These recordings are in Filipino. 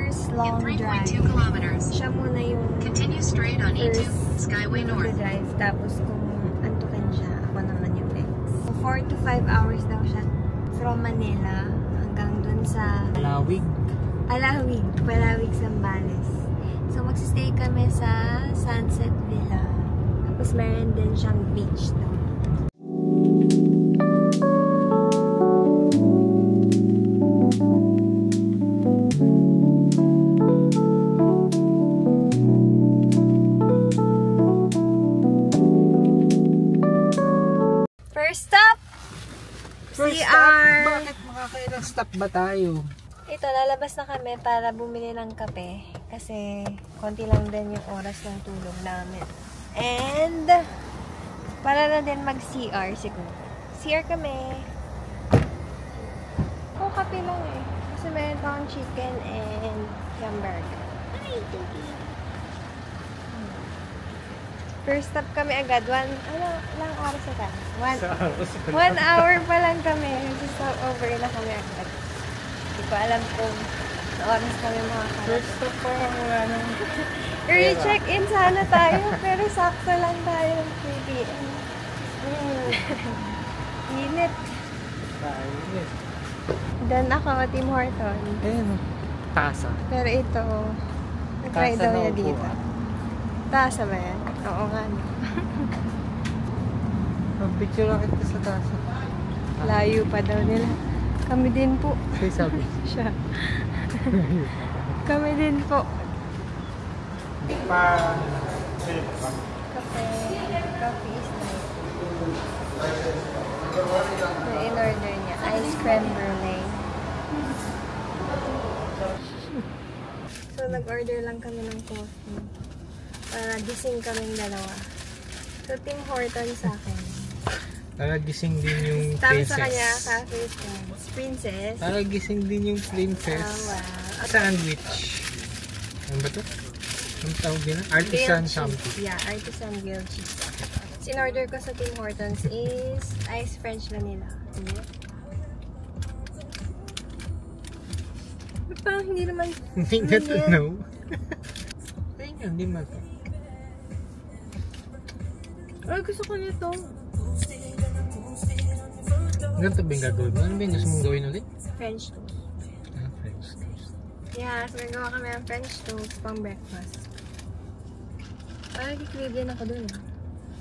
hours long drive. Siya muna yung first drive. Tapos kung antukin siya, ako naman yung next. So 4 to 5 hours daw siya from Manila hanggang dun sa Palawig, Zambales. So magsistay kami sa Sunset Villa. Tapos meron din siyang beach daw. First stop! CR! Bakit makakailang stop ba tayo? Ito, lalabas na kami para bumili ng kape. Kasi konti lang din yung oras ng tulog namin. And para na din mag-CR siguro. CR kami. Oh, kape lang eh. Kasi meron pang chicken and hamburger. Ay, thank you. First stop kami agad. Ilang oras na tayo? 1 hour pa lang kami. Stop over na kami agad. Hindi ko alam kung na oras kami makakarating. First stop pa wala nang... Early check-in sana tayo, pero sakto lang tayo ng 3 p.m. Init. Init. Dan ako, Tim Horton. Ayun, tasa. Pero ito, nag-try daw niya dito. Upuan. Tasa ba yan? Oo nga. Picture lang kita sa tasa. Layo pa daw nila. Kami din po. Say sabi. Siya. Kami din po. Kape. Coffee is nice. So, in-order niya. Ice creme brulee. So, nag-order lang kami ng coffee. Para gising kaming dalawa. So, Tim Horton sa akin. Para gising din yung Tapos princess. sa kanya, Cafe Friends. Princess. Para gising din yung princess. Oh, wow. Sandwich. Ano ba ito? Ang tawag nila? Artisan something. Yeah, artisan grilled cheese. So, in-order ko sa Tim Hortons is ice French vanilla. Parang hindi naman... Hindi na to know. Hindi man to. Ay, gusto ko nito. Ganito ba yung gagawin mo? Ano ba yung gusto mong gawin ulit? French toast. Ah, French toast. Yeah, so nagawa kami ng French toast pang breakfast. Parang kikrib din ako dun.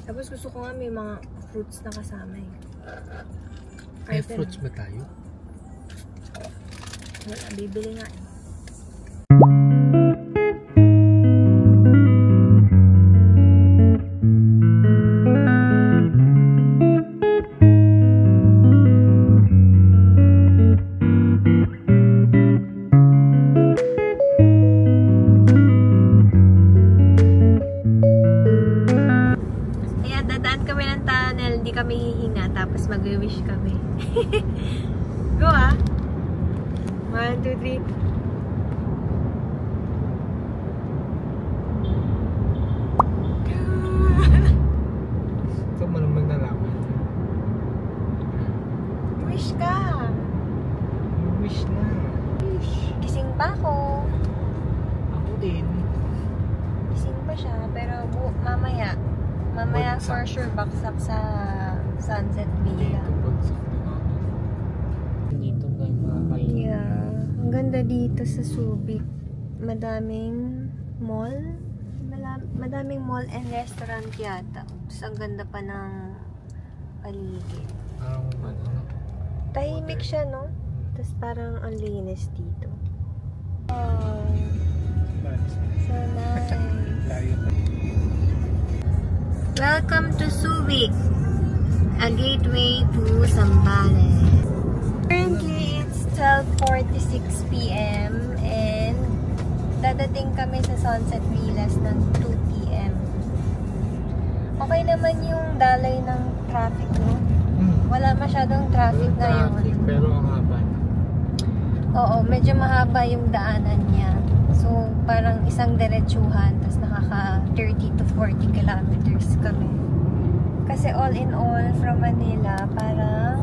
Tapos gusto ko nga may mga fruits na kasama eh. May fruits ba tayo? Wala, bibili nga eh. Kami hihinga, tapos mag-wish kami. Go ah! 1, 2, 3. Ito mo naman nalaman. Wish ka! Wish na. Wish. Gising pa ako. Ako din. Gising pa siya, pero mamaya. Mamaya for sure baksak sa Sunset Villa. Dito kayo makakain. Yeah. Ang ganda dito sa Subic. Madaming mall. Madaming mall and restaurant yata. Tapos ang ganda pa ng paligid. Parang ano? Tahimik siya, no? Tapos parang ang linis dito. So nice. Layo pa. Welcome to Subic, a gateway to Zambales. Currently, it's 12:46 p.m. and dadating kami sa Sunset Villas ng 2 p.m. Okay naman yung dalay ng traffic, no? Wala masyadong traffic ngayon. Pero ang haba. Oo, medyo mahaba yung daanan niya. So, parang isang diretsuhan, tapos nakaka 30 to 40 kilometers kami. Kasi all in all, from Manila, parang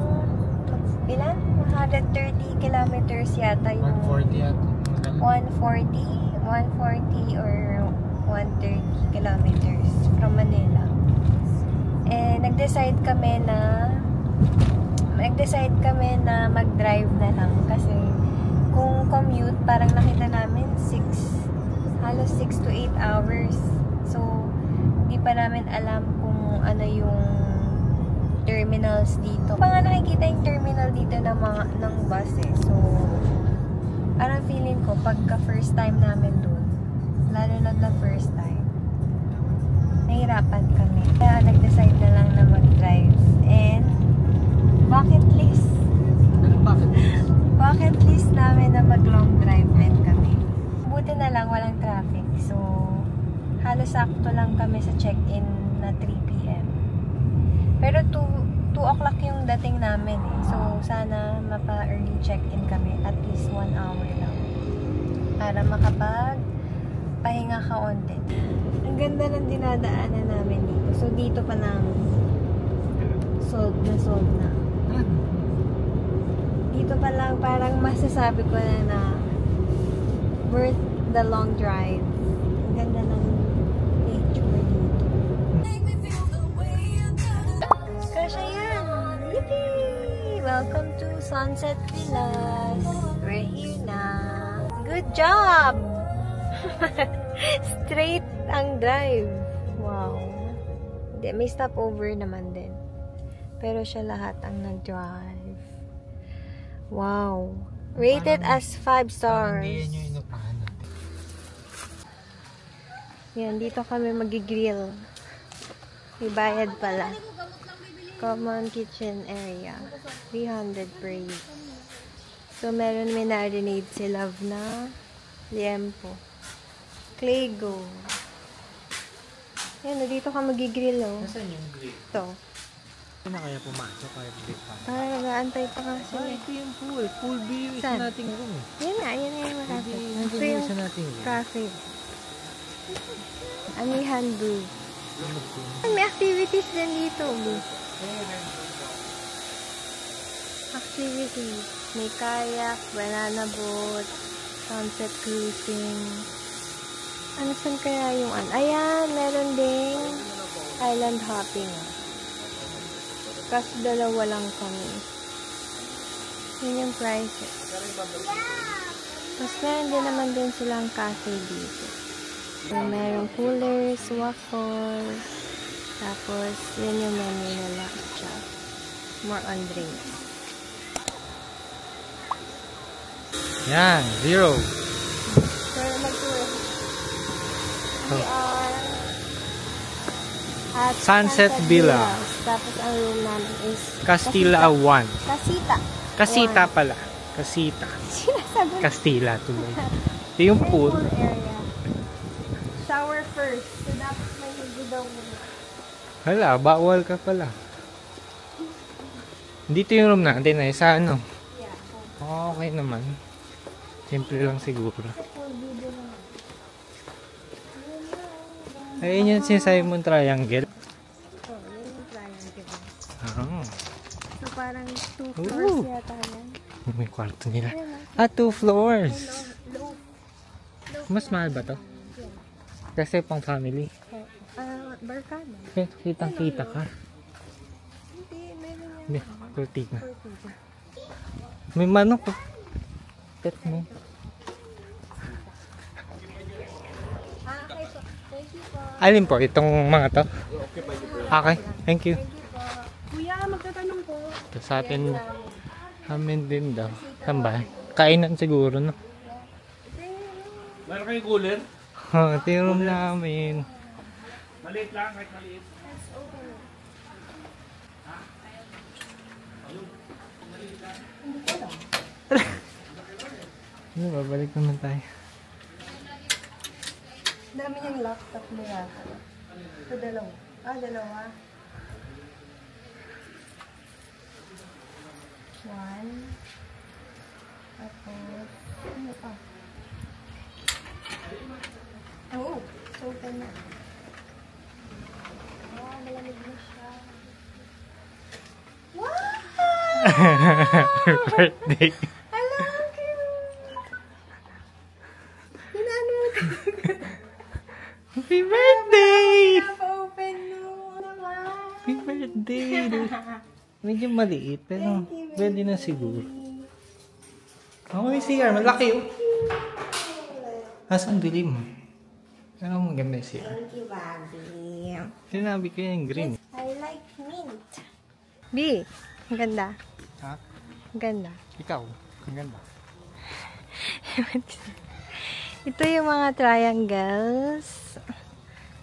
ilan? 130 kilometers yata yung 140 yata. 140 or 130 kilometers from Manila. Nag-decide kami na mag-drive na lang kasi kung commute, parang nakita namin halos 6 to 8 hours. So, di pa namin alam kung ano yung terminals dito. Pa nga nakikita yung terminal dito ng bus eh. So, parang feeling ko, pagka first time namin dun, lalo na the first time, nahirapan kami. Kaya nag-decide na lang na mag-drive. And, bucket list. Anong bucket list? Bucket list namin na mag-long drive rin kami. Buti na lang, walang traffic. So, halos sakto lang kami sa check-in na 3 p.m. Pero 2 o'clock yung dating namin eh. So, sana mapa-early check-in kami. At least 1 hour lang. Para makapag-pahinga ka onte. Ang ganda ng dinadaanan namin dito. So, dito pa lang sold na. Dito pa lang parang masasabi ko na worth the long drive. Ang ganda ng nature dito. Kasha yan! Yippee! Welcome to Sunset Villas. We're here na. Good job! Straight ang drive. Wow. May stopover naman din. Pero siya lahat ang nag-drive. Wow. Rated as 5 stars. Hindi yan yung inupahan natin. Yan, dito kami magigrill. May bayad pala. Common kitchen area. 300 per week. So, meron may marinade si Love na liempo. Claygo. Yan, dito ka magigrill, oh. Nasaan yung grill? Ito. Hindi na kaya pumasok kaya grill pa. Parang nag-aantay pa kasi. Ito yung pool. Pool view is Saan? nating room. Yan nga yung malapit. Hindi Ito yung isa nating room. cafe. Amihan Brew. May activities din dito, bro. Activities. May kayak, banana boat, sunset cruising. Ano saan kaya yung Ayan, meron ding island hopping. Kasi dalawa lang kami. Yun yung prices. Tapos meron din naman din silang cafe dito. So, merong coolers, waffles. Tapos, yun yung menu nila. More on drinks. Yan, 0. So, mag-tour. We are at Sunset Villa. Tapos, ang room namin is Castilla 1. Casita. Casita pala. Casita. Sinasabi. Castilla tuloy. Ito yung pool. Area. Shower first. So, dapat may higo daw muna. Hala, bawal ka pala. Dito yung room natin ay sa ano? Yeah. Okay naman. Simple lang siguro. Ayun yung sinasabi mong triangle. Oh, yun yung triangle. Ah. So, parang 2 floors yata yan. May kwarto nila. 2 floors. Low. Mas mahal ba to? Kasi pang family. Barkada. Kitang-kita ka. Hindi, meron yan. Hindi, kurtina. May manok. Pet mo. Okay po. Thank you po. Alin po? Itong mga to? Okay, thank you. Kuya, magtatanong po. Ito sa atin, amin din daw. Saan ba? Kainan siguro, no? Meron kayong cooler? Ito yung room namin. Maliit lang, kahit maliit. Babalik naman tayo. Dami yung laptop mo yata. Ito dalawa. Dalawa. 1. Tapos, ano pa? Oh, so open na. Malamig na siya. Wow! Birthday. Hello, cute. Inaano mo? Happy birthday! Open mo naman. Happy birthday! Medyo maliit, pero pwede na siguro. Oh, may CR. Malaki oh. Asan dilim? Pero maganda yung CR. Thank you, Bobby. Sinabi ko yung green. I like mint. B, ang ganda. Ha? Ang ganda. Ikaw? Ang ganda. Ito yung mga triangles.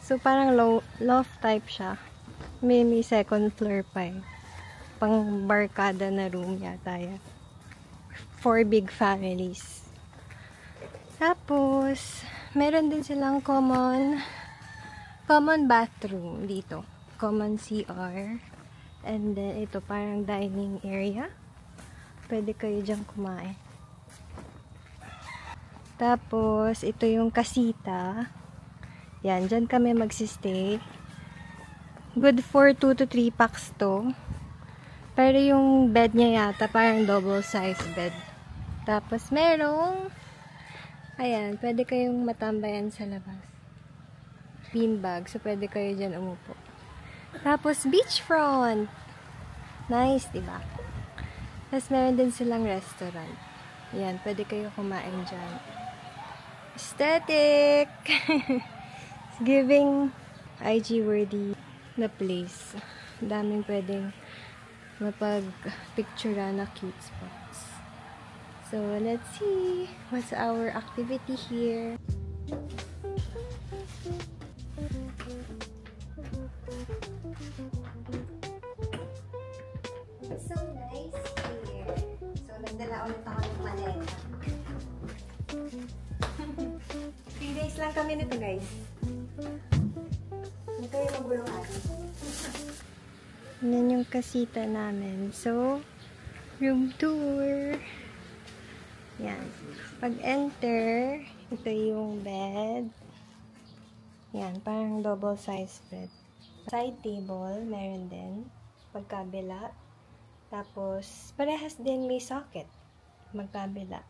So, parang loft type siya. May second floor pa eh. Pang barkada na room yata yan. 4 big families. Tapos, meron din silang common bathroom dito. Common CR. And then, ito parang dining area. Pwede kayo dyan kumain. Tapos, ito yung kasita. Yan, dyan kami magsistay. Good for 2 to 3 packs to. Pero yung bed niya yata, parang double size bed. Tapos, merong ayan, pwede kayong matambayan sa labas. Beanbag. So, pwede kayo dyan umupo. Tapos, beachfront. Nice, diba? Tapos, meron din silang restaurant. Yan, pwede kayo kumain dyan. Aesthetic! It's giving IG-worthy na place. Daming pwedeng mapag-picture na cute spots. So, let's see what's our activity here. It's so nice here. So, nagdala ulit ako ng maleta. 3 days lang kami nito, guys. Hindi kayo maguluhan. Yan yung kasita namin. So, room tour. Yan. Pag-enter, ito yung bed. Yan, parang double size bed. Side table, meron din. Magkabila. Tapos, parehas din may socket. Magkabila.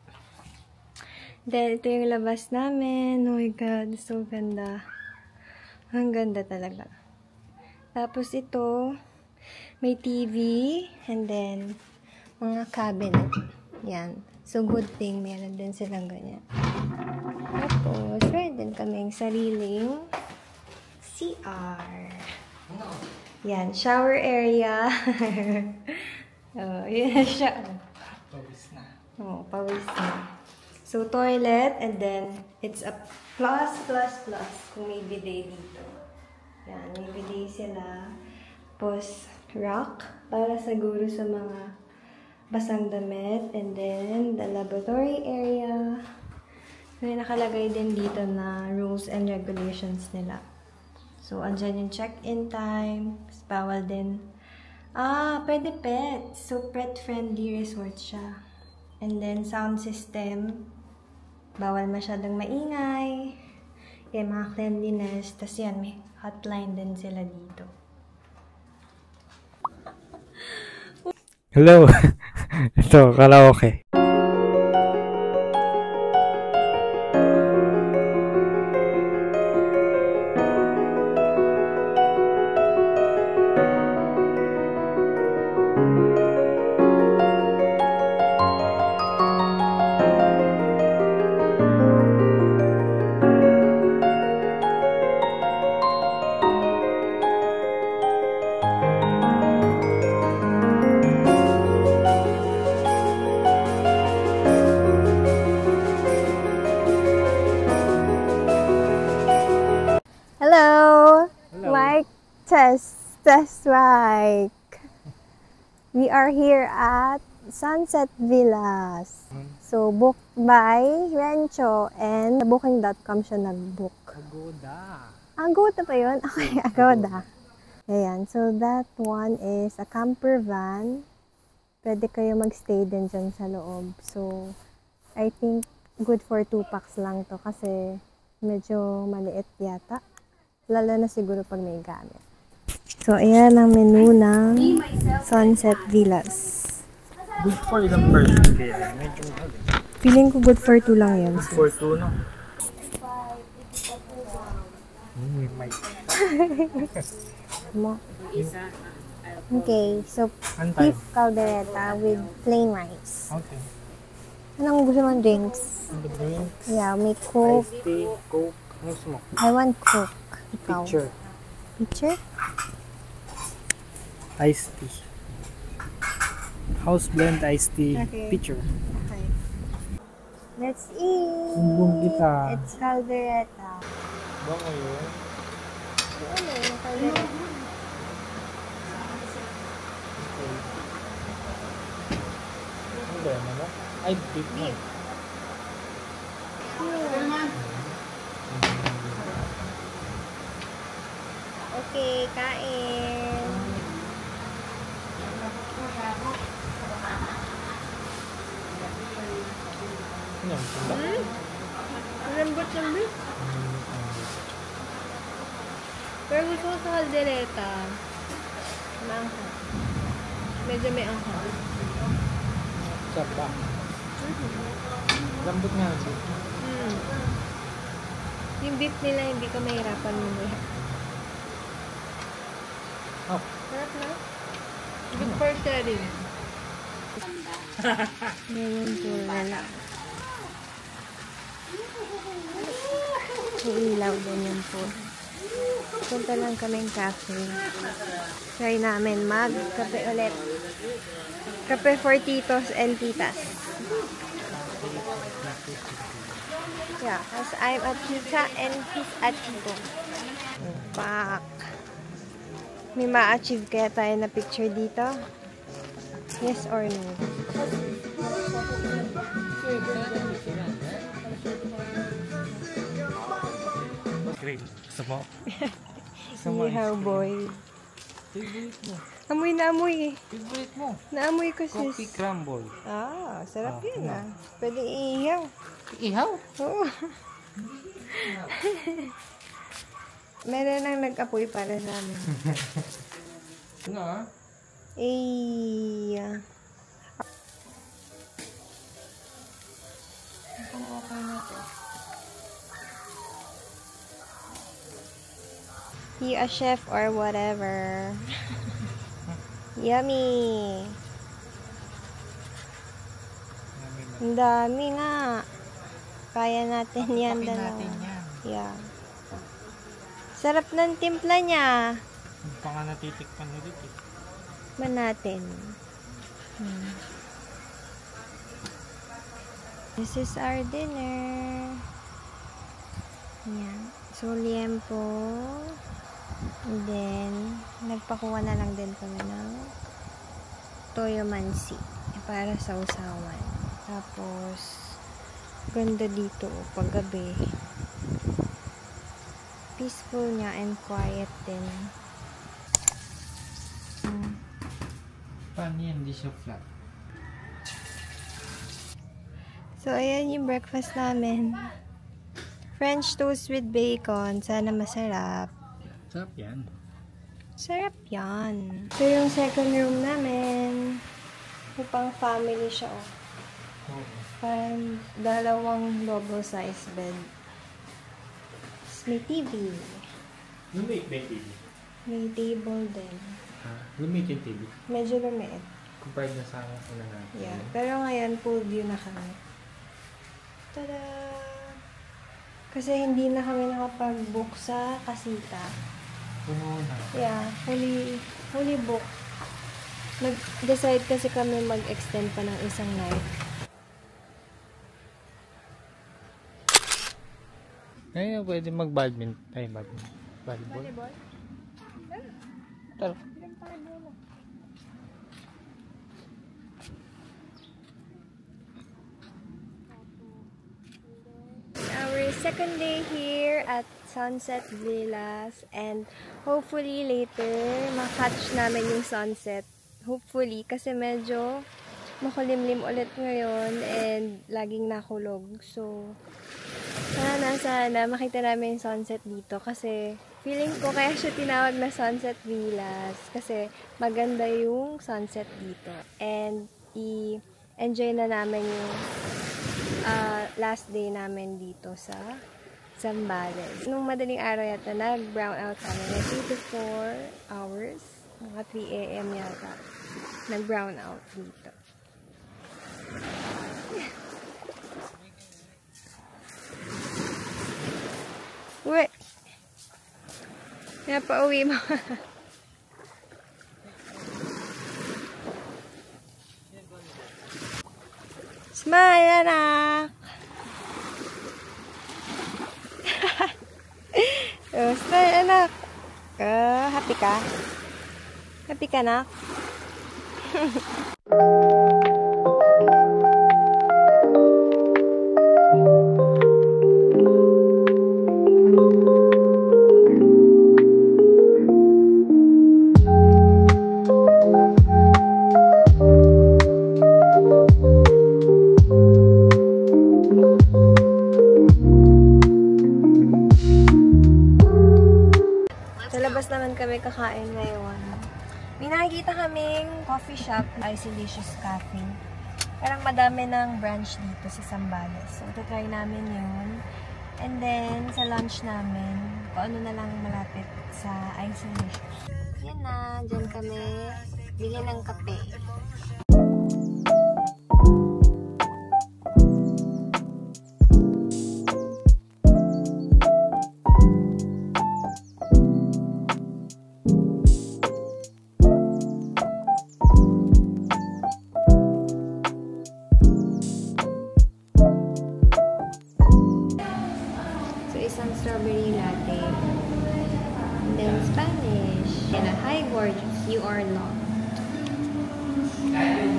Then, ito yung labas namin. Oh my God, so ganda. Ang ganda talaga. Tapos, ito, may TV. And then, mga cabinet. Yan. So, good thing, meron din silang ganyan. Tapos, meron din kaming sariling CR. Yan, shower area. Oh, yun siya. Pawis na. Oh, pawis na. So, toilet, and then, it's a plus kung may bidet dito. Yan, may bidet sila. Tapos, rack, para siguro sa mga basang damit. And then, the laboratory area. May nakalagay din dito na rules and regulations nila. So, andyan yung check-in time. Bawal din. Pwede pet. So, pet-friendly resort siya. And then, sound system. Bawal masyadong maingay. Kaya mga cleanliness. Tapos yan, may hotline din sila dito. Hello. Ito, karaoke. Hello! Hello. Mic test mic. We are here at Sunset Villas. So, booked by Rancho and booking.com siya nag-book. Agoda. Agoda pa yun? Okay, Agoda. Ayan. So, that one is a camper van. Pwede kayo magstay din dyan sa loob. So, I think good for 2 packs lang to kasi medyo maliit yata. Lalo na siguro pag may gamit. So, ayan ang menu ng Sunset Villas. Good for ilang person kaya. Medyo mahal. Feeling ko good for 2 lang yan. For 2, no? May Okay, so beef caldereta with plain rice. Okay. Anong gusto mong drinks? And the drinks. Yeah, may Coke. Iced tea, Coke. Ano gusto mo? I want Coke. Ikaw. Picture. Picture? Iced tea. House blend iced tea. Okay. Picture. Okay. Let's eat! Sumbong kita. It's caldereta. Ba ngayon? Ano yung caldereta? Ano ba yan? Ano? Ay, beef na. Okay, kain. Ano yan? Sunda? Lambot ng beef. Pero gusto ko sa caldereta. Maanghang. Medyo may anghang. Sarap ba? Lambot nga. Yung beef nila, hindi ko mahirapan mamaya. Oh. Sarap na? Good for sharing. Ngayon po na lang. May ilaw din yung po. Punta lang kaming cafe. Try namin mag-kape ulit. Kape for titos and titas. Yeah, as I'm at tita and he's at tito. Pak. May ma-achieve kaya tayo na picture dito? Yes or no? Grill. Gusto mo? Ihaw boy. Favorite mo. Amoy na amoy eh. Favorite mo. Naamoy ko Coffee sis. crumble. Ah, sarap yun ah. Pwedeng iihaw. Ihaw? Oo. Meron nang nag-apoy para sa amin. Nga. Eh. Ang okay na to. You a chef or whatever. Yummy. Ang dami nga. Kaya natin yan dalawa. Yeah. Sarap ng timpla niya. Hindi pa nga natitikpan ulit eh. Man natin. This is our dinner. Yan. So, liempo. And then, nagpakuha na lang din kami ng toyo mansi para sa usawan. Tapos, ganda dito paggabi. Peaceful niya and quiet din. Paano yan? Hindi siya flat. So, ayan yung breakfast namin. French toast with bacon. Sana masarap. Sarap yan. Sarap yan. Ito yung second room namin. Upang family siya, oh. Parang dalawang double size bed. May TV. Lumit ba yung TV? May table din. Lumit yung TV? Medyo lumiit. Compared na sa una natin. Yeah. Pero ngayon, full view na kami. Tada! Kasi hindi na kami nakapag-book sa kasita. Puno na. Yeah, fully book. Nag-decide kasi kami mag-extend pa ng isang night. Kaya pwede mag-badminton. Ay, badminton. Volleyball? Tara. Our second day here at Sunset Villas, and hopefully later makatch namin yung sunset. Hopefully, kasi medyo makulimlim ulit ngayon and laging nakulog. So, sana makita namin yung sunset dito kasi feeling ko kaya siya tinawag na Sunset Villas kasi maganda yung sunset dito. And i-enjoy na namin yung last day namin dito sa Zambales. Nung madaling araw yata, nag-brown out kami. 3 to 4 hours. Mga 3 AM yata. Nag-brown out dito. Uwi! Kaya pa uwi mo. Smile, anak! Oh, smile, anak! Happy ka? Happy ka, anak? Naman kami kakain ngayon. May nakikita kaming coffee shop, Isolicious Cafe. Parang madami ng branch dito sa Zambales. So, try namin yun. And then, sa lunch namin, kung ano na lang malapit sa Isolicious. Yan na, dyan kami bili ng kape. Isang strawberry latte. And then Spanish. And a hi gorgeous, you are loved.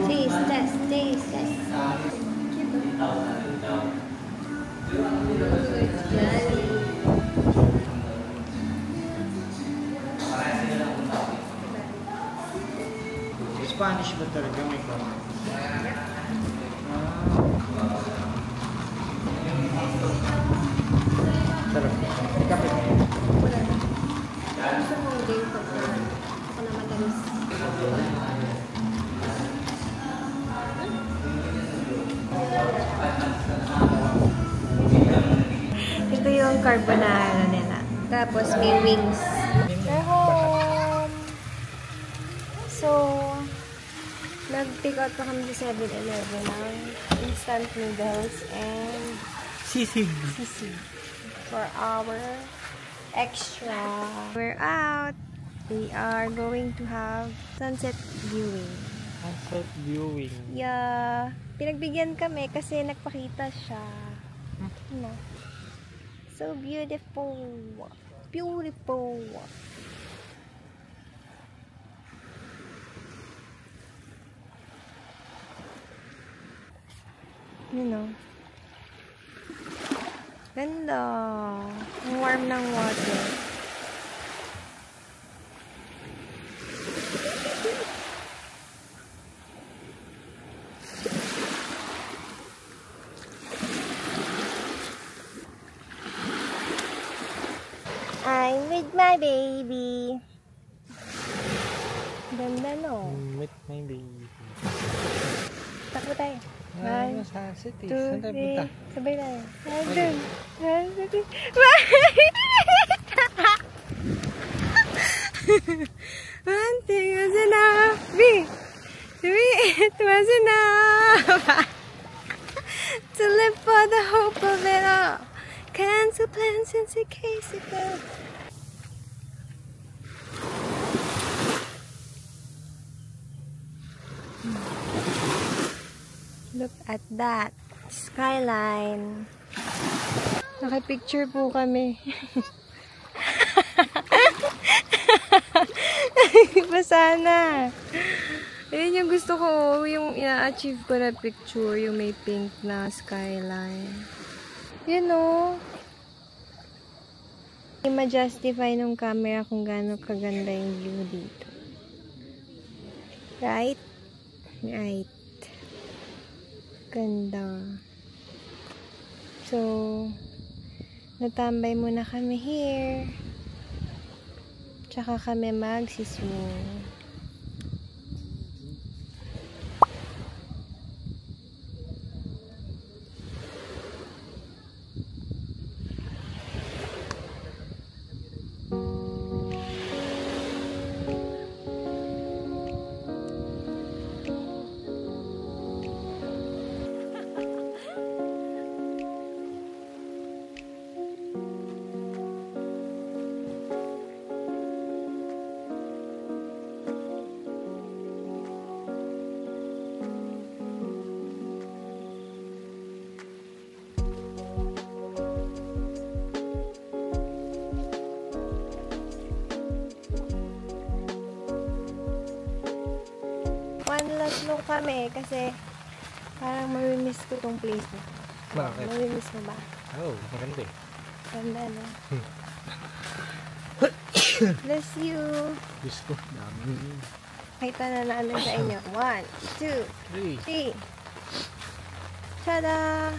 Taste test, taste test. Spanish ba talaga may coffee? Sarap. Kape. Wala na. Gusto mo din pag ako na matalis. Ito yung carbonara nila. Tapos may wings. We're home! So, nag-pick out pa kami sa 7-Eleven ng instant noodles and Sisig. for our extra. We're out. We are going to have sunset viewing. Sunset viewing. Yeah. Pinagbigyan kami kasi nagpakita siya. No. So beautiful. Beautiful. You know. Ganda. Ang warm ng water. I'm with my baby. Ganda, no? With my baby. Takbo tayo. Ay, sa city. Saan tayo punta? Sabay tayo. Nandun. One thing was enough. It was enough. To live for the hope of it all. Cancel plans in case it goes. Look at that skyline. Nakapicture po kami. Basa na. Ayun yung gusto ko, yung ina-achieve ko na picture, yung may pink na skyline. You know, ma-justify nung camera kung gaano kaganda yung view dito. Right? Right. Ganda. So, natambay muna kami here. Tsaka kami magsiswing. Laslo kami kasi parang mamimiss ko tong place mo. Bakit? Mamimiss mo ba? Oh, maganda eh. Ganda, no? Bless you. Diyos ko, dami. Kita na namin sa inyo. 1, 2, 3. Tada!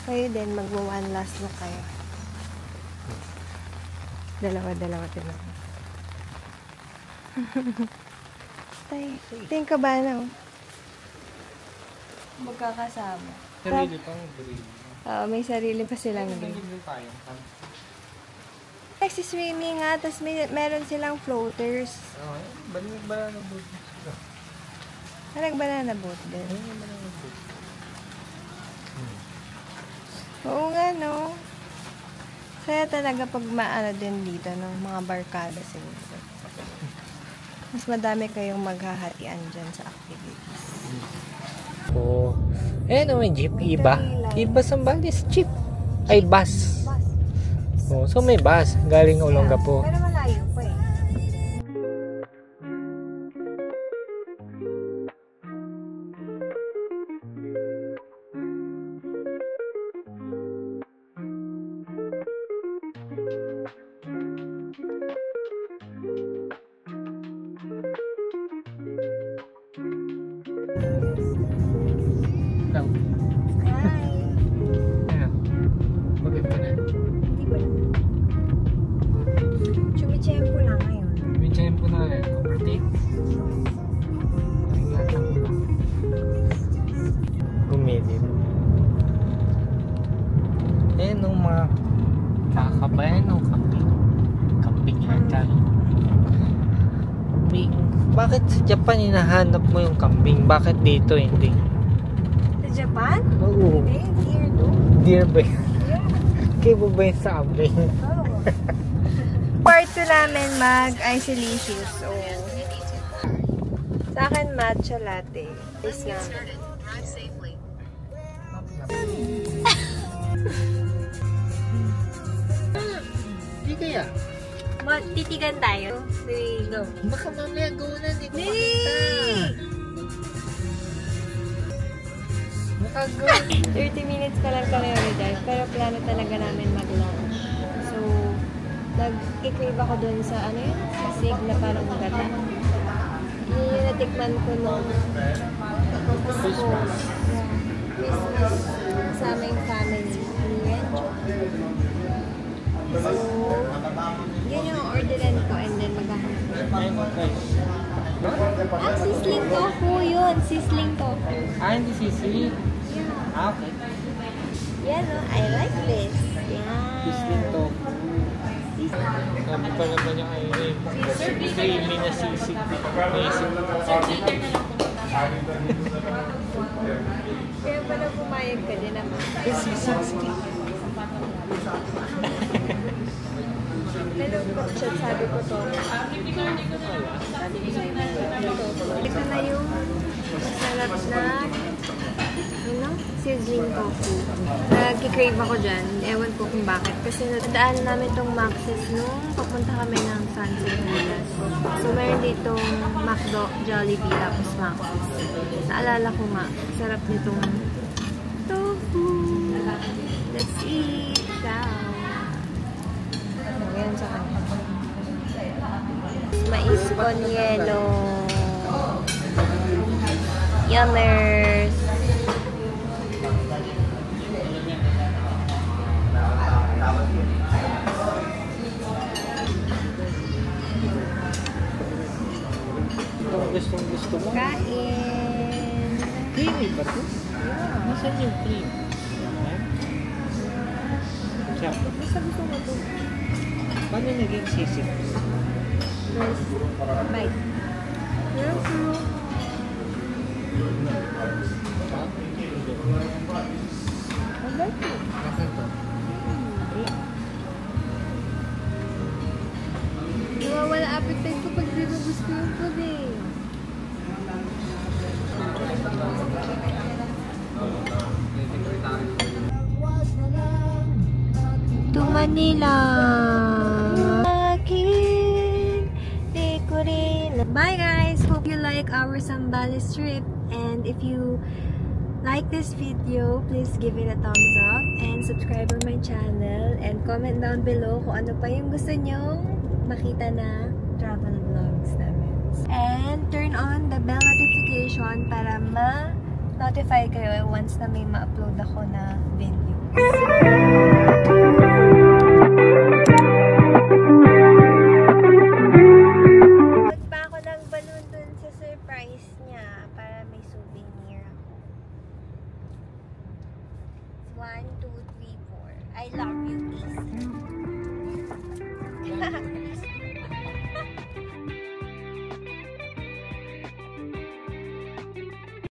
Kayo din, magwa-one last look kayo. Dalawa din ako. Tingin ka ba na? Magkakasama. Sarili pang sarili. May sarili pa silang game. Nagsiswimming nga, tapos meron silang floaters. Banana boat. Parang banana boat din. Oo nga, no? Saya talaga pag maano din dito ng mga barkada siguro. Mas madami kayong maghahatian dyan sa activities. Oh. May jeep. Iba. Iba Sambales. Jeep. Ay, bus. Oh, so may bus. Galing Olongapo. Pero malayo pa eh. Chumichempo lang ngayon. Chumichempo na rin. Overtake. Gumilid. Nung mga kakabayan o camping. Camping yan tayo. Camping. Bakit sa Japan hinahanap mo yung camping? Bakit dito hindi? Sa Japan? Oo. Hindi, here do. Dear ba yun? Kaya ba yung sa amin? Oh. Part 2 namin mag-isolicious. So, sa akin matcha latte. Is nga. Hindi kaya? Titigan tayo. 3, go. Baka mamaya gawin na, hindi ko makita. Nakagawa. 30 minutes pa lang kami mag-drive, pero plano talaga namin mag-lunch. So, nag-crave ako dun sa ano yun? Sa Sig na parang gata. Yun yung natikman ko nung Christmas. Christmas kasama yung family ni Rencho. So, yun yung orderan ko and then maghahanap ko. Sizzling tofu yun. Sizzling tofu. Hindi sisig. Yeah. Okay. Yeah, no? I like this. Yeah. Sisig tofu. Sabi pa naman yung creamy na sisig. Amazing. Kaya pala pumayag ka din naman. Sisig. Nalungkot siya, sabi ko to. Ito na yung masarap na sizzling tofu. Nag-crave ako dyan. Ewan ko kung bakit. Kasi nadaan namin tong Max's nung papunta kami ng Sunset Villas. So, meron ditong McDo, Jollibee, tapos Max's. Naalala ko nga, sarap nitong tofu. Let's eat! Ciao! Yan sa kanya. Mais con yelo. Yummers! Itong gusto mo? Kain! Creamy ba ito? Yeah. Nasaan yung cream? Siya. Basta gusto mo ito. Paano naging sisig? First bite. Pero true. I like it. Nasaan to? Nawawala appetite ko pag di mo gusto yung food eh. To Manila. Bye guys! Hope you like our Zambales trip, and if you like this video, please give it a thumbs up and subscribe on my channel and comment down below kung ano pa yung gusto nyong makita na travel vlogs namin. And turn on the bell notification para ma-notify kayo once na may ma-upload ako na video. Magpa ako ng balloon dun sa surprise niya para may souvenir ako. 1, 2, 3, 4. I love you, Ace.